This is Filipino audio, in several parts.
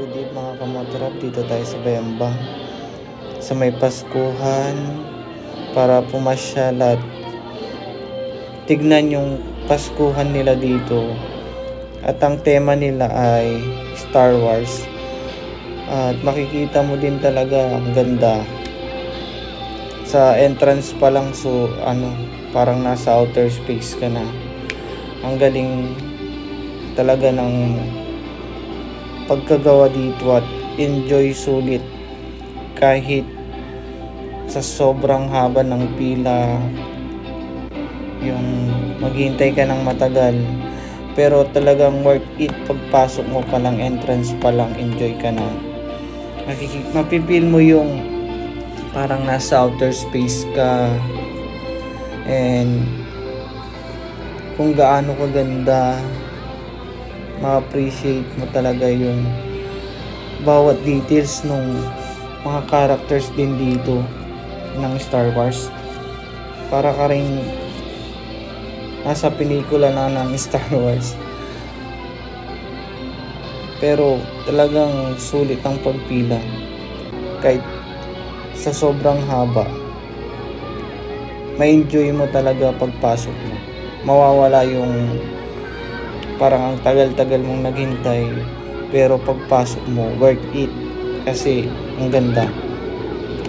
Good day mga kamotrap, dito tayo sa Bayambang sa may Paskuhan para pumasyal at tignan yung Paskuhan nila dito. At ang tema nila ay Star Wars. At makikita mo din talaga ang ganda sa entrance pa lang, so parang nasa outer space ka na. Ang galing talaga ng pagkagawa dito at enjoy sulit kahit sa sobrang haba ng pila, yung maghihintay ka ng matagal, pero talagang worth it. Pagpasok mo pa lang, entrance pa lang, enjoy ka na. Mapipil mo yung parang nasa outer space ka, and kung gaano kaganda, ma-appreciate mo talaga yung bawat details ng mga characters din dito ng Star Wars. Para ka rin nasa pelikula na ng Star Wars. Pero talagang sulit ang pagpila kahit sa sobrang haba. Ma-enjoy mo talaga pagpasok mo. Mawawala yung parang ang tagal-tagal mong naghintay, pero pagpasok mo, worth it kasi ang ganda.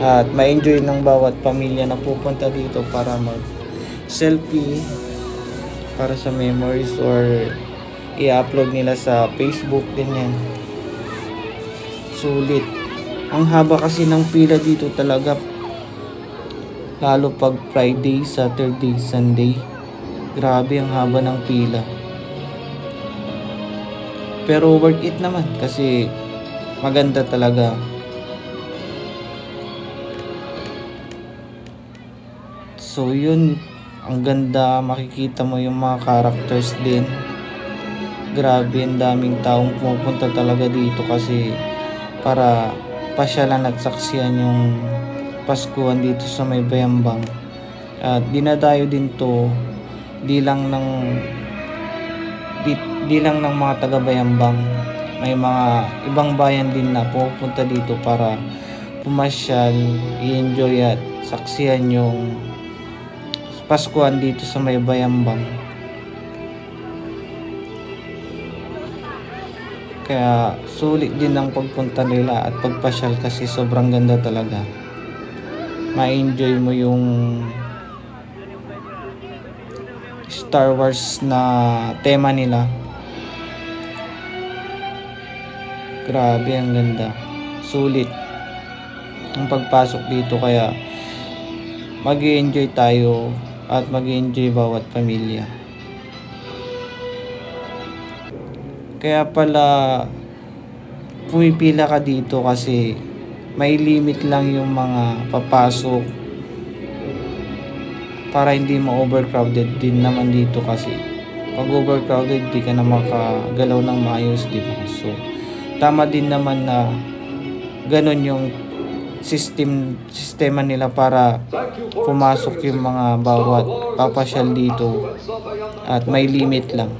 At ma-enjoy ng bawat pamilya na pupunta dito para mag-selfie, para sa memories, or i-upload nila sa Facebook, ganyan. Sulit. Ang haba kasi ng pila dito talaga, lalo pag Friday, Saturday, Sunday. Grabe ang haba ng pila. Pero worth it naman kasi maganda talaga. So yun, ang ganda, makikita mo yung mga characters din. Grabe, ang daming taong pumupunta talaga dito kasi para pasyalan at saksiyan yung Paskuhan dito sa may Bayambang. At dinadayo din to di lang ng mga taga Bayambang. May mga ibang bayan din na pupunta dito para pumasyal, i-enjoy at saksiyan yung Paskuhan dito sa may Bayambang. Kaya sulit din ang pagpunta nila at pagpasyal kasi sobrang ganda talaga. Ma-enjoy mo yung Star Wars na tema nila. Grabe, ang ganda. Sulit ang pagpasok dito, kaya mag-i-enjoy tayo at mag-i-enjoy bawat pamilya. Kaya pala pumipila ka dito kasi may limit lang yung mga papasok para hindi ma-overcrowded din naman dito, kasi pag overcrowded di ka na makagalaw ng maayos, diba? So tama din naman na ganun yung sistema nila para pumasok yung mga bawat papasyal dito at may limit lang.